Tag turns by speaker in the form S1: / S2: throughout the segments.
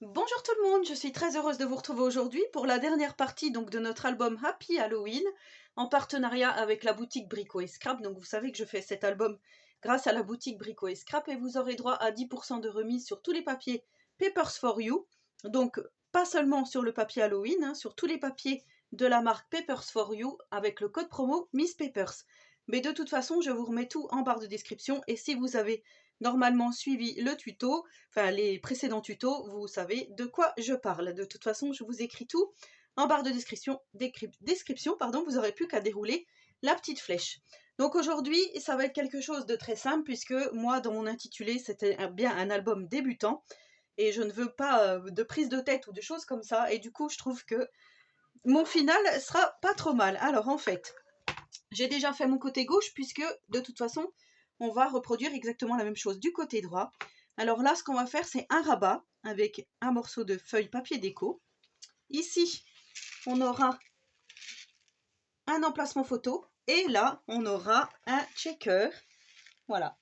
S1: Bonjour tout le monde, je suis très heureuse de vous retrouver aujourd'hui pour la dernière partie donc de notre album Happy Halloween en partenariat avec la boutique Brico et Scrap. Donc vous savez que je fais cet album grâce à la boutique Brico et Scrap et vous aurez droit à 10% de remise sur tous les papiers Papers for You. Donc pas seulement sur le papier Halloween, sur tous les papiers de la marque Papers for You avec le code promo Miss Papers. Mais de toute façon, je vous remets tout en barre de description et si vous avez normalement suivi le tuto, enfin les précédents tutos, vous savez de quoi je parle. De toute façon, je vous écris tout en barre de description, pardon, vous n'aurez plus qu'à dérouler la petite flèche. Donc aujourd'hui, ça va être quelque chose de très simple puisque moi, dans mon intitulé, c'était bien un album débutant et je ne veux pas de prise de tête ou de choses comme ça. Et du coup, je trouve que mon final sera pas trop mal. Alors en fait, j'ai déjà fait mon côté gauche puisque de toute façon, on va reproduire exactement la même chose du côté droit. Alors là, ce qu'on va faire, c'est un rabat avec un morceau de feuille papier déco. Ici, on aura un emplacement photo et là, on aura un checker. Voilà.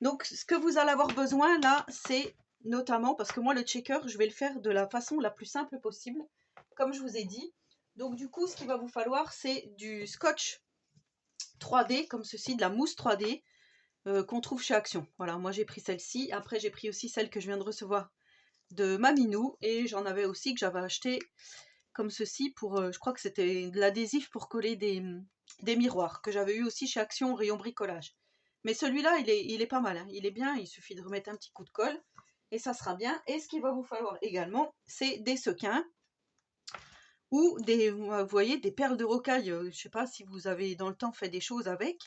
S1: Donc, ce que vous allez avoir besoin là, c'est notamment, parce que moi, le checker, je vais le faire de la façon la plus simple possible, comme je vous ai dit. Donc, du coup, ce qu'il va vous falloir, c'est du scotch 3D, comme ceci, de la mousse 3D, qu'on trouve chez Action. Voilà, moi j'ai pris celle-ci. Après, j'ai pris aussi celle que je viens de recevoir de Maminou. Et j'en avais aussi que j'avais acheté comme ceci pour, je crois que c'était de l'adhésif pour coller des miroirs, que j'avais eu aussi chez Action au rayon bricolage. Mais celui-là, il est pas mal, il est bien, il suffit de remettre un petit coup de colle et ça sera bien. Et ce qu'il va vous falloir également, c'est des sequins ou des, vous voyez, des perles de rocaille. Je sais pas si vous avez dans le temps fait des choses avec.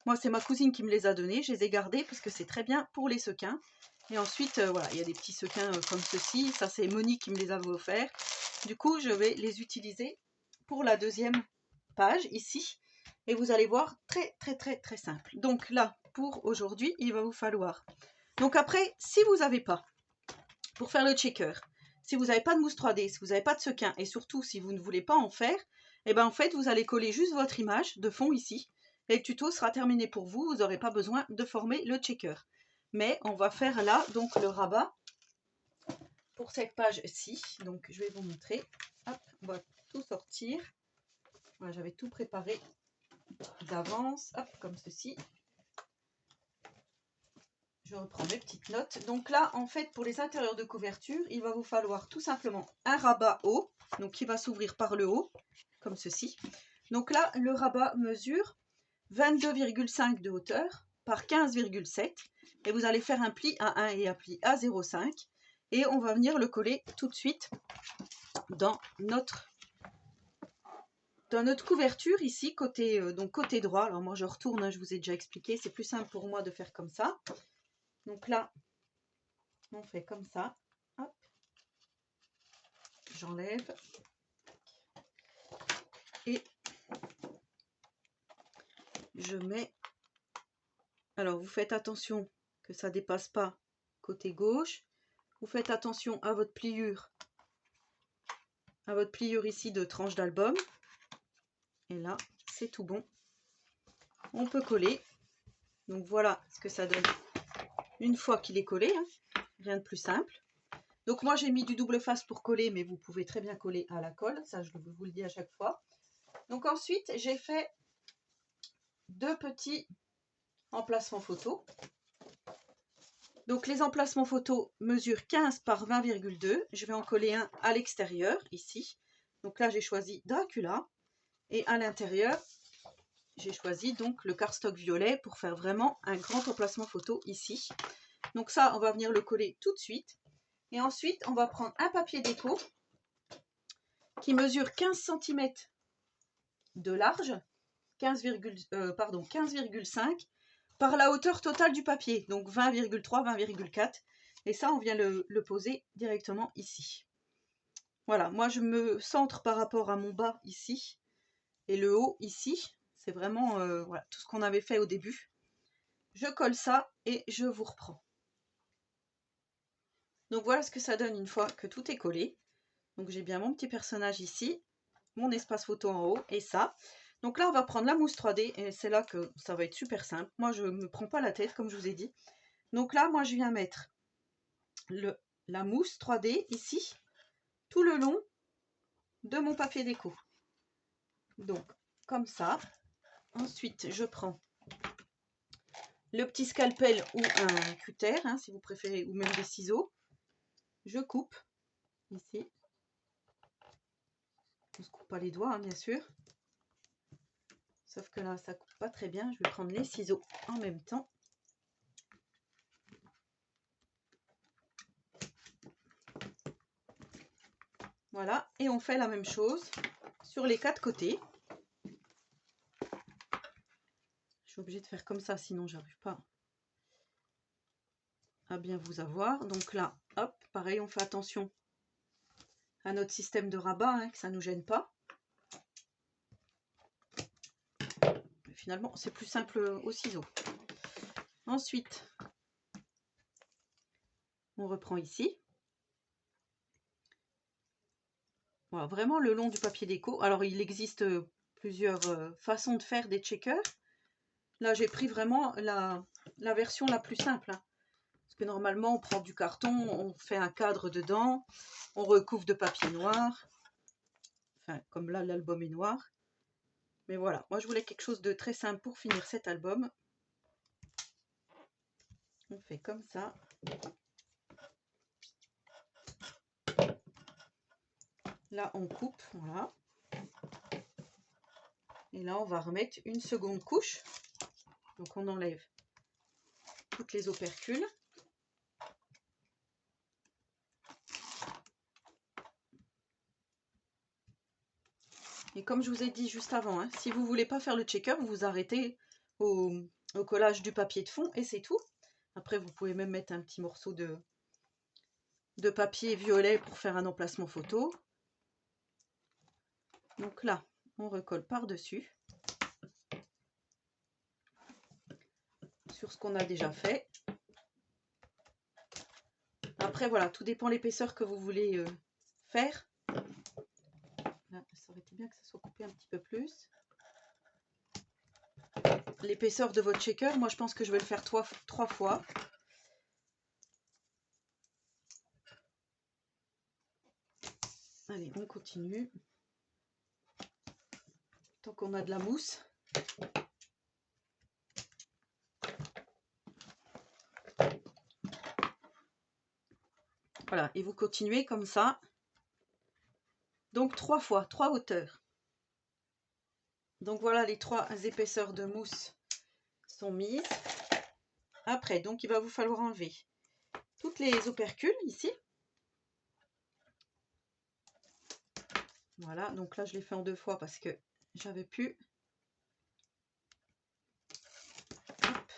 S1: Moi, c'est ma cousine qui me les a données, je les ai gardées parce que c'est très bien pour les sequins. Et ensuite, voilà, il y a des petits sequins comme ceci. Ça, c'est Monique qui me les avait offerts. Du coup, je vais les utiliser pour la deuxième page ici. Et vous allez voir, très, très, très, très simple. Donc là, pour aujourd'hui, il va vous falloir. Donc après, si vous n'avez pas, pour faire le checker, si vous n'avez pas de mousse 3D, si vous n'avez pas de sequin, et surtout si vous ne voulez pas en faire, et ben en fait, vous allez coller juste votre image de fond ici. Et le tuto sera terminé pour vous, vous n'aurez pas besoin de former le checker. Mais on va faire là, donc le rabat pour cette page-ci. Donc je vais vous montrer. Hop, on va tout sortir. Voilà, j'avais tout préparé d'avance. Hop, comme ceci. Je reprends mes petites notes. Donc là, en fait, pour les intérieurs de couverture, il va vous falloir tout simplement un rabat haut, donc qui va s'ouvrir par le haut, comme ceci. Donc là, le rabat mesure 22,5 de hauteur par 15,7 et vous allez faire un pli à 1 et un pli à 0,5 et on va venir le coller tout de suite dans notre couverture ici, côté, donc côté droit. Alors moi je retourne, hein, je vous ai déjà expliqué, c'est plus simple pour moi de faire comme ça. Donc là, on fait comme ça. Hop. J'enlève. Et je mets. Alors vous faites attention que ça ne dépasse pas côté gauche. Vous faites attention à votre pliure ici de tranche d'album. Et là, c'est tout bon. On peut coller. Donc voilà ce que ça donne une fois qu'il est collé. Hein. Rien de plus simple. Donc moi j'ai mis du double face pour coller, mais vous pouvez très bien coller à la colle. Ça je vous le dis à chaque fois. Donc ensuite j'ai fait deux petits emplacements photo. Donc les emplacements photo mesurent 15 par 20,2. Je vais en coller un à l'extérieur, ici. Donc là, j'ai choisi Dracula. Et à l'intérieur, j'ai choisi donc le cardstock violet pour faire vraiment un grand emplacement photo ici. Donc ça, on va venir le coller tout de suite. Et ensuite, on va prendre un papier déco qui mesure 15 cm de large, 15,5 par la hauteur totale du papier, donc 20,3, 20,4. Et ça, on vient le poser directement ici. Voilà, moi je me centre par rapport à mon bas ici et le haut ici. C'est vraiment voilà, tout ce qu'on avait fait au début. Je colle ça et je vous reprends. Donc voilà ce que ça donne une fois que tout est collé. Donc j'ai bien mon petit personnage ici, mon espace photo en haut et ça. Donc là, on va prendre la mousse 3D et c'est là que ça va être super simple. Moi, je ne me prends pas la tête, comme je vous ai dit. Donc là, moi, je viens mettre la mousse 3D ici, tout le long de mon papier déco. Donc, comme ça. Ensuite, je prends le petit scalpel ou un cutter, hein, si vous préférez, ou même des ciseaux. Je coupe ici. On ne se coupe pas les doigts, hein, bien sûr. Sauf que là, ça coupe pas très bien. Je vais prendre les ciseaux en même temps. Voilà, et on fait la même chose sur les 4 côtés. Je suis obligée de faire comme ça, sinon j'arrive pas à bien vous avoir. Donc là, hop, pareil, on fait attention à notre système de rabat, hein, que ça ne nous gêne pas. Finalement, c'est plus simple au ciseau. Ensuite, on reprend ici. Voilà, vraiment le long du papier déco. Alors, il existe plusieurs façons de faire des checkers. Là, j'ai pris vraiment la version la plus simple. Hein. Parce que normalement, on prend du carton, on fait un cadre dedans, on recouvre de papier noir. Enfin, comme là, l'album est noir. Mais voilà, moi, je voulais quelque chose de très simple pour finir cet album. On fait comme ça. Là, on coupe, voilà. Et là, on va remettre une seconde couche. Donc, on enlève toutes les opercules. Et comme je vous ai dit juste avant, hein, si vous ne voulez pas faire le checker, vous vous arrêtez au collage du papier de fond et c'est tout. Après, vous pouvez même mettre un petit morceau de papier violet pour faire un emplacement photo. Donc là, on recolle par-dessus sur ce qu'on a déjà fait. Après, voilà, tout dépend de l'épaisseur que vous voulez faire. Là, ça aurait été bien que ça soit coupé un petit peu plus. L'épaisseur de votre shaker, moi je pense que je vais le faire 3 fois. Allez, on continue. Tant qu'on a de la mousse. Voilà, et vous continuez comme ça. Donc 3 fois, 3 hauteurs. Donc voilà, les 3 épaisseurs de mousse sont mises. Après, donc il va vous falloir enlever toutes les opercules ici. Voilà, donc là je l'ai fait en 2 fois parce que j'avais pu. Hop.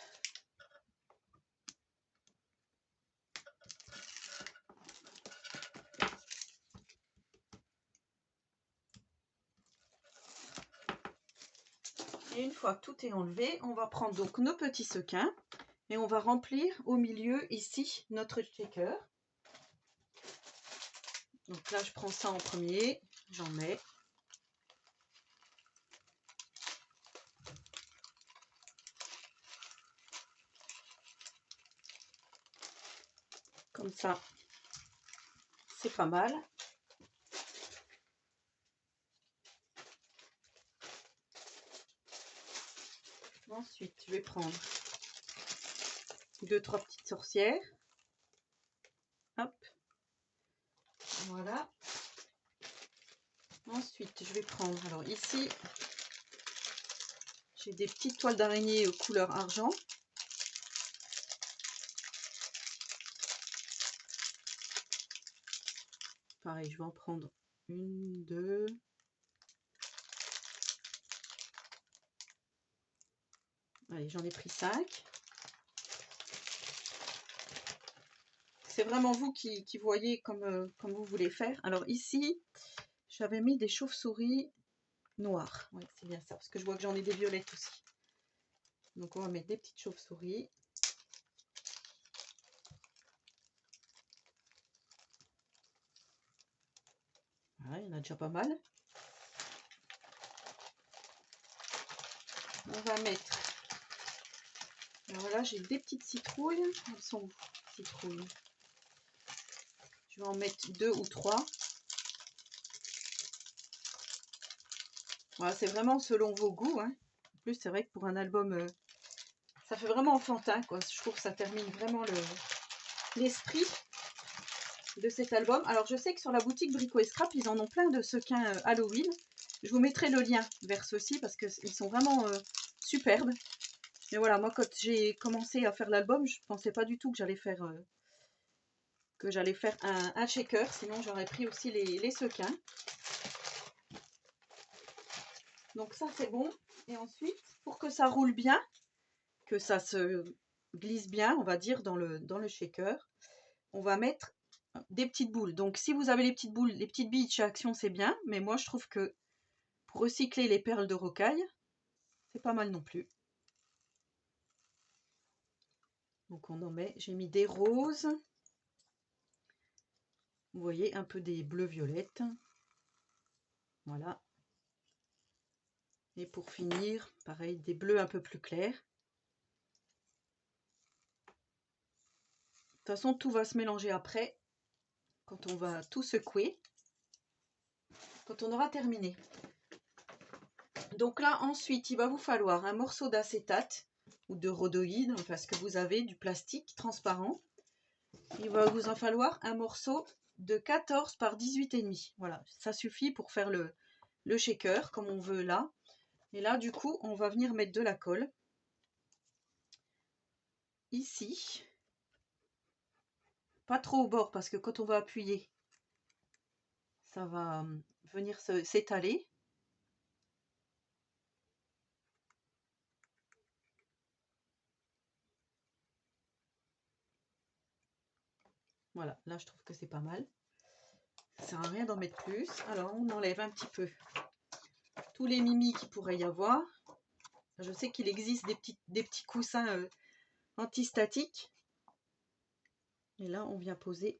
S1: Et une fois que tout est enlevé, on va prendre donc nos petits sequins et on va remplir au milieu ici notre shaker. Donc là je prends ça en premier, j'en mets. Comme ça, c'est pas mal. Ensuite, je vais prendre 2-3 petites sorcières. Hop. Voilà. Ensuite, je vais prendre, alors ici, j'ai des petites toiles d'araignée couleur argent. Pareil, je vais en prendre 1, 2. Allez, j'en ai pris 5. C'est vraiment vous qui voyez comme vous voulez faire. Alors ici, j'avais mis des chauves-souris noires. Oui, c'est bien ça, parce que je vois que j'en ai des violettes aussi. Donc on va mettre des petites chauves-souris. Voilà, il y en a déjà pas mal. On va mettre... Alors voilà, j'ai des petites citrouilles. Elles sont où, citrouilles? Je vais en mettre 2 ou 3. Voilà, c'est vraiment selon vos goûts, hein. En plus, c'est vrai que pour un album, ça fait vraiment enfantin, quoi. Je trouve que ça termine vraiment l'esprit de cet album. Alors, je sais que sur la boutique Brico et Scrap, ils en ont plein de sequins Halloween. Je vous mettrai le lien vers ceux-ci parce qu'ils sont vraiment superbes. Mais voilà, moi, quand j'ai commencé à faire l'album, je ne pensais pas du tout que j'allais faire, un shaker. Sinon, j'aurais pris aussi les sequins. Donc ça, c'est bon. Et ensuite, pour que ça roule bien, que ça se glisse bien, on va dire, dans le shaker, on va mettre des petites boules. Donc si vous avez les petites boules, les petites billes de chez Action, c'est bien. Mais moi, je trouve que pour recycler les perles de rocaille, c'est pas mal non plus. Donc on en met, j'ai mis des roses. Vous voyez, un peu des bleus violettes. Voilà. Et pour finir, pareil, des bleus un peu plus clairs. De toute façon, tout va se mélanger après, quand on va tout secouer, quand on aura terminé. Donc là, ensuite, il va vous falloir un morceau d'acétate ou de rhodoïde, enfin ce que vous avez, du plastique transparent. Il va vous en falloir un morceau de 14 par 18,5. Voilà, ça suffit pour faire le shaker comme on veut là. Et là, du coup, on va venir mettre de la colle. Ici. Pas trop au bord parce que quand on va appuyer, ça va venir s'étaler. Voilà, là je trouve que c'est pas mal. Ça sert à rien d'en mettre plus. Alors on enlève un petit peu tous les mimis qu'il pourrait y avoir. Je sais qu'il existe des petits coussins antistatiques. Et là on vient poser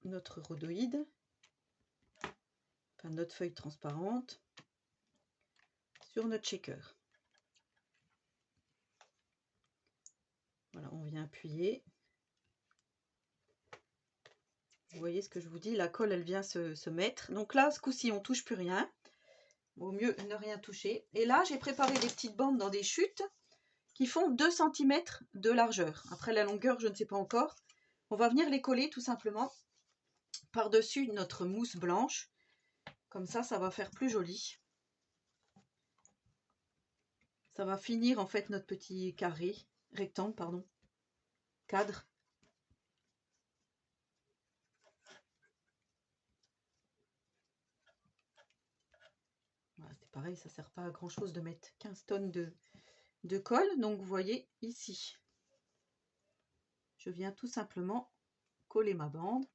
S1: notre rhodoïde, enfin notre feuille transparente, sur notre shaker. Voilà, on vient appuyer. Vous voyez ce que je vous dis, la colle elle vient se mettre. Donc là, ce coup-ci, on ne touche plus rien. Vaut mieux ne rien toucher. Et là, j'ai préparé des petites bandes dans des chutes qui font 2 cm de largeur. Après la longueur, je ne sais pas encore. On va venir les coller tout simplement par-dessus notre mousse blanche. Comme ça va faire plus joli. Ça va finir en fait notre petit rectangle, pardon, cadre. Voilà, c'est pareil, ça ne sert pas à grand chose de mettre 15 tonnes de colle. Donc vous voyez ici, je viens tout simplement coller ma bande.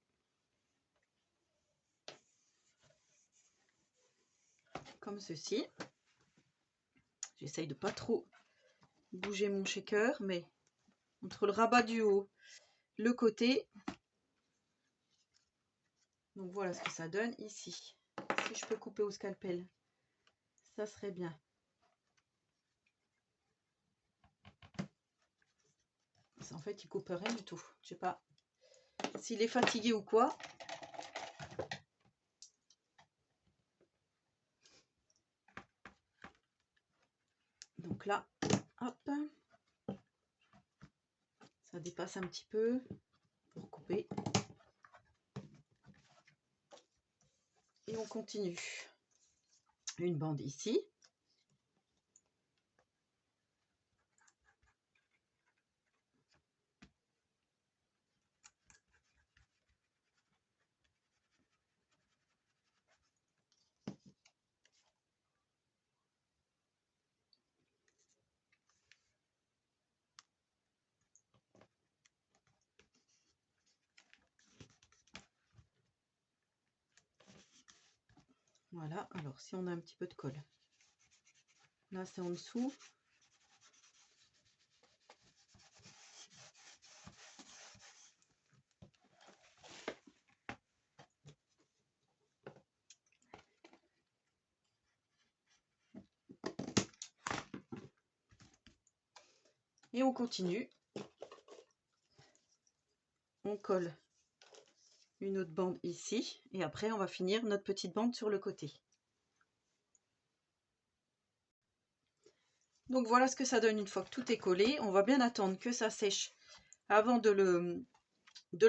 S1: Comme ceci. J'essaye de pas trop bouger mon shaker, mais entre le rabat du haut, le côté. Donc voilà ce que ça donne ici. Si je peux couper au scalpel, ça serait bien. En fait, il coupe rien du tout. Je sais pas s'il est fatigué ou quoi. Donc là, hop, ça dépasse un petit peu pour couper. Et on continue. Une bande ici. Voilà, alors si on a un petit peu de colle. Là, c'est en dessous. Et on continue. On colle une autre bande ici, et après on va finir notre petite bande sur le côté. Donc voilà ce que ça donne une fois que tout est collé. On va bien attendre que ça sèche avant de le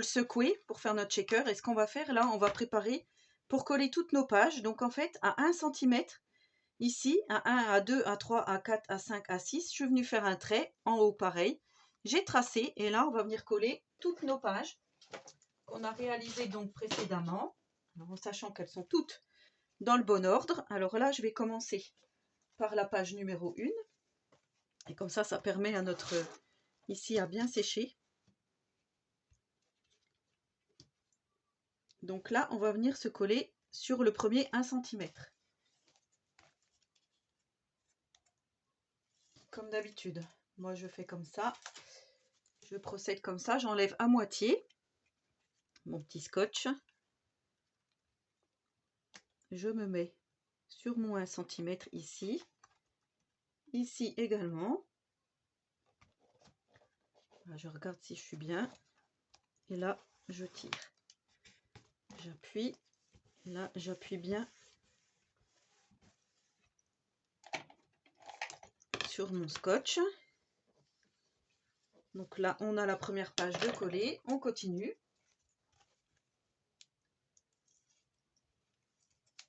S1: secouer pour faire notre shaker. Et ce qu'on va faire là, on va préparer pour coller toutes nos pages. Donc en fait à 1 cm ici, à 1, à 2, à 3, à 4, à 5, à 6, je suis venue faire un trait en haut pareil. J'ai tracé et là on va venir coller toutes nos pages qu'on a réalisées donc précédemment. Alors, en sachant qu'elles sont toutes dans le bon ordre. Alors là je vais commencer par la page numéro 1. Et comme ça permet à notre ici à bien sécher. Donc là, on va venir se coller sur le premier 1 cm. Comme d'habitude. Moi, je fais comme ça. Je procède comme ça. J'enlève à moitié mon petit scotch. Je me mets sur mon 1 cm ici. Ici également. Je regarde si je suis bien. Et là, je tire. J'appuie. Là, j'appuie bien sur mon scotch. Donc là, on a la première page de coller. On continue.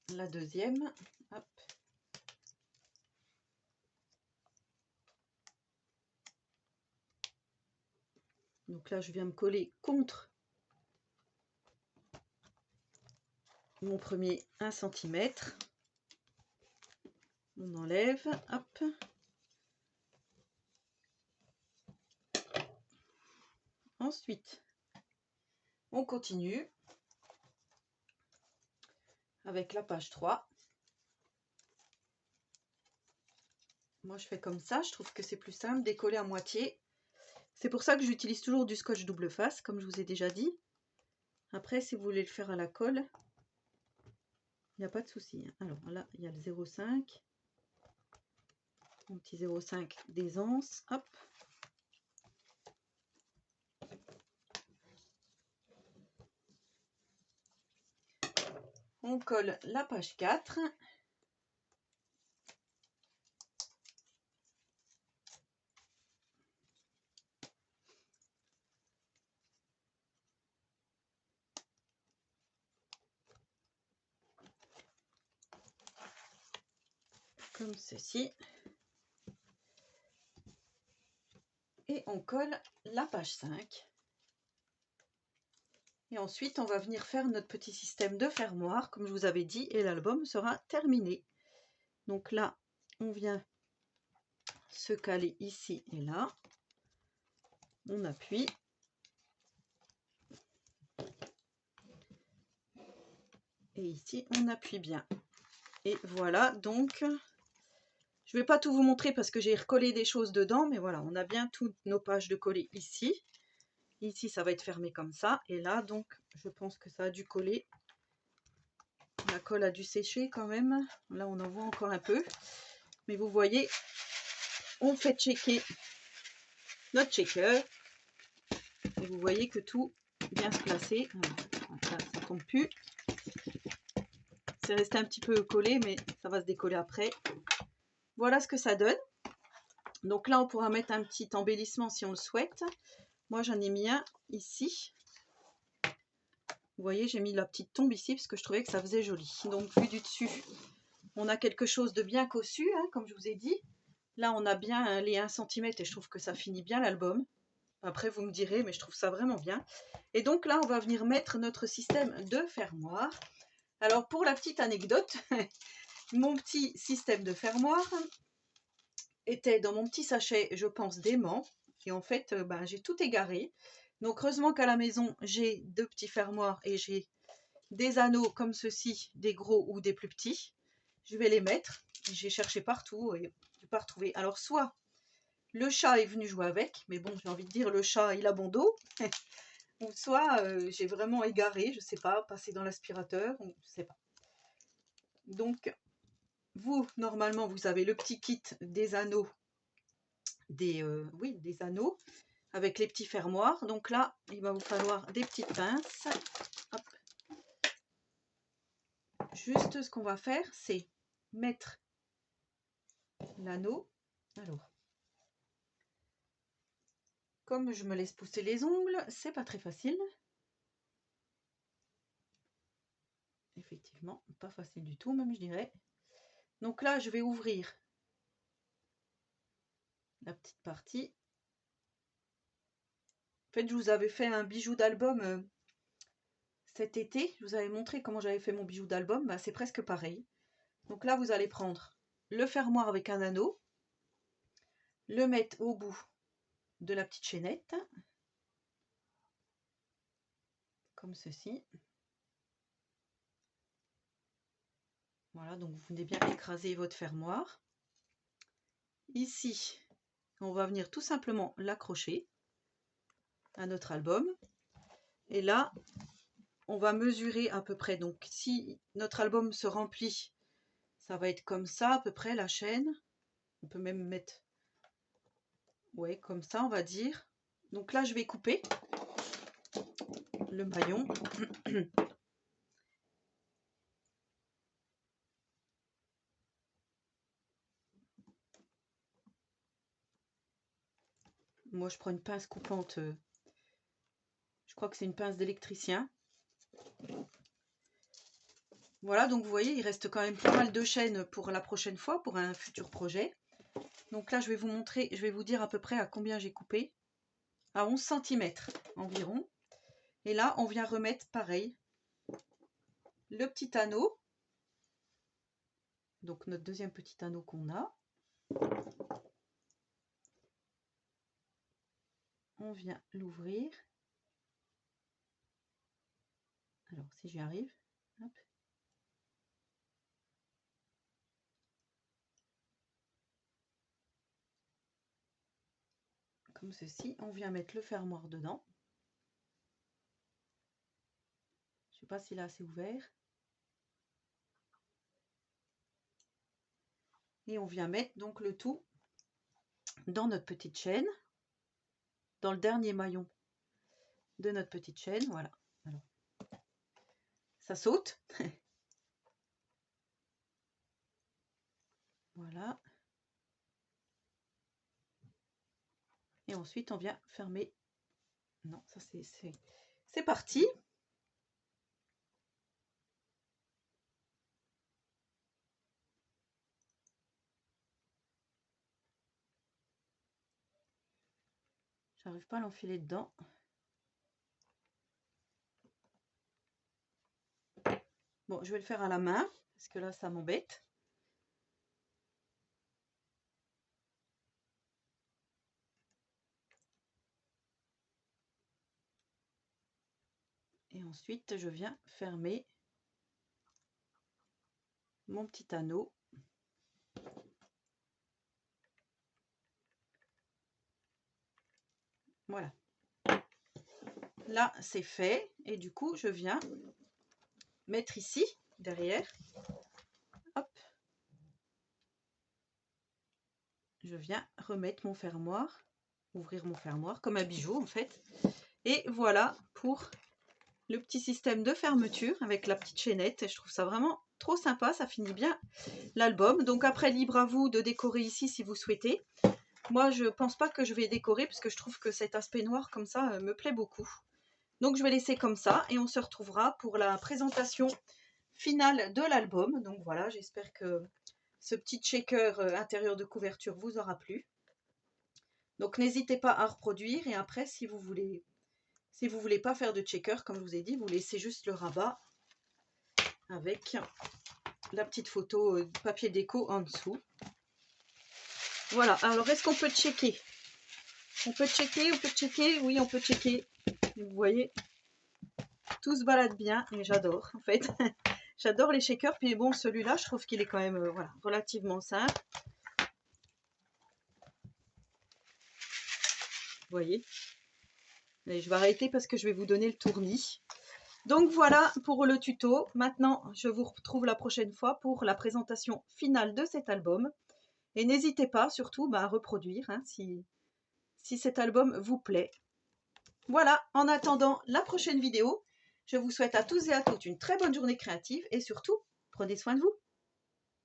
S1: La deuxième. Hop. Donc là, je viens me coller contre mon premier 1 cm. On enlève, hop. Ensuite, on continue avec la page 3. Moi, je fais comme ça. Je trouve que c'est plus simple, décoller à moitié. C'est pour ça que j'utilise toujours du scotch double face, comme je vous ai déjà dit. Après, si vous voulez le faire à la colle, il n'y a pas de souci. Alors là, il y a le 0,5. Mon petit 0,5 d'aisance. Hop. On colle la page 4. Comme ceci. Et on colle la page 5. Et ensuite, on va venir faire notre petit système de fermoir, comme je vous avais dit, et l'album sera terminé. Donc là, on vient se caler ici et là. On appuie. Et ici, on appuie bien. Et voilà, donc, je ne vais pas tout vous montrer parce que j'ai recollé des choses dedans, mais voilà, on a bien toutes nos pages de coller ici. Ici, ça va être fermé comme ça. Et là, donc, je pense que ça a dû coller. La colle a dû sécher quand même. Là, on en voit encore un peu. Mais vous voyez, on fait checker notre shaker. Et vous voyez que tout vient se placer. Voilà, ça tombe plus. C'est resté un petit peu collé, mais ça va se décoller après. Voilà ce que ça donne. Donc là, on pourra mettre un petit embellissement si on le souhaite. Moi, j'en ai mis un ici. Vous voyez, j'ai mis la petite tombe ici parce que je trouvais que ça faisait joli. Donc, vu du dessus, on a quelque chose de bien cossu, hein, comme je vous ai dit. Là, on a bien les 1 cm et je trouve que ça finit bien l'album. Après, vous me direz, mais je trouve ça vraiment bien. Et donc là, on va venir mettre notre système de fermoir. Alors, pour la petite anecdote, mon petit système de fermoir était dans mon petit sachet, je pense, d'aimant. Et en fait, j'ai tout égaré. Donc, heureusement qu'à la maison, j'ai 2 petits fermoirs et j'ai des anneaux comme ceci, des gros ou des plus petits. Je vais les mettre. J'ai cherché partout et je n'ai pas retrouvé. Alors, soit le chat est venu jouer avec, mais bon, j'ai envie de dire, le chat, il a bon dos. Ou soit j'ai vraiment égaré, je sais pas, passé dans l'aspirateur, ou je sais pas. Donc, vous, normalement, vous avez le petit kit des anneaux, des anneaux, avec les petits fermoirs. Donc là, il va vous falloir des petites pinces. Hop. juste ce qu'on va faire, c'est mettre l'anneau. Alors, comme je me laisse pousser les ongles, c'est pas très facile. Effectivement, pas facile du tout, même je dirais. Donc là, je vais ouvrir la petite partie. En fait, je vous avais fait un bijou d'album cet été. Je vous avais montré comment j'avais fait mon bijou d'album. Bah, c'est presque pareil. Donc là, vous allez prendre le fermoir avec un anneau, le mettre au bout de la petite chaînette, comme ceci. Voilà, donc vous venez bien écraser votre fermoir. Ici, on va venir tout simplement l'accrocher à notre album. Et là, on va mesurer à peu près. Donc, si notre album se remplit, ça va être comme ça à peu près la chaîne. On peut même mettre, ouais, comme ça, on va dire. Donc là, je vais couper le maillon. Moi, je prends une pince coupante. Je crois que c'est une pince d'électricien. Voilà, donc vous voyez, il reste quand même pas mal de chaînes pour la prochaine fois, pour un futur projet. Donc là, je vais vous montrer, je vais vous dire à peu près à combien j'ai coupé. À 11 cm environ. Et là, on vient remettre pareil le petit anneau. Donc notre deuxième petit anneau qu'on a. On vient l'ouvrir. Alors, si j'y arrive. Hop. Comme ceci. On vient mettre le fermoir dedans. Je ne sais pas s'il est assez ouvert. Et on vient mettre donc le tout dans notre petite chaîne. Dans le dernier maillon de notre petite chaîne. Voilà. Alors, ça saute. Voilà. Et ensuite, on vient fermer. Non, ça c'est parti. J'arrive pas à l'enfiler dedans. Bon, je vais le faire à la main, parce que là, ça m'embête. Et ensuite, je viens fermer mon petit anneau. Voilà. Là, c'est fait. Et du coup, je viens mettre ici, derrière. Hop. Je viens remettre mon fermoir, ouvrir mon fermoir comme un bijou en fait. Et voilà pour le petit système de fermeture avec la petite chaînette. Je trouve ça vraiment trop sympa, ça finit bien l'album. Donc après, libre à vous de décorer ici si vous souhaitez. Moi, je pense pas que je vais décorer parce que je trouve que cet aspect noir comme ça me plaît beaucoup. Donc je vais laisser comme ça et on se retrouvera pour la présentation finale de l'album. Donc voilà, j'espère que ce petit shaker intérieur de couverture vous aura plu. Donc n'hésitez pas à reproduire et après si vous voulez pas faire de checker, comme je vous ai dit, vous laissez juste le rabat avec la petite photo papier déco en dessous. Voilà, alors est-ce qu'on peut checker? On peut checker, oui on peut checker. Vous voyez, tout se balade bien et j'adore en fait. J'adore les shakers, puis bon celui-là je trouve qu'il est quand même voilà, relativement simple. Vous voyez. Et je vais arrêter parce que je vais vous donner le tournis. Donc voilà pour le tuto. Maintenant, je vous retrouve la prochaine fois pour la présentation finale de cet album. Et n'hésitez pas surtout à reproduire hein, si cet album vous plaît. Voilà, en attendant la prochaine vidéo, je vous souhaite à tous et à toutes une très bonne journée créative et surtout, Prenez soin de vous.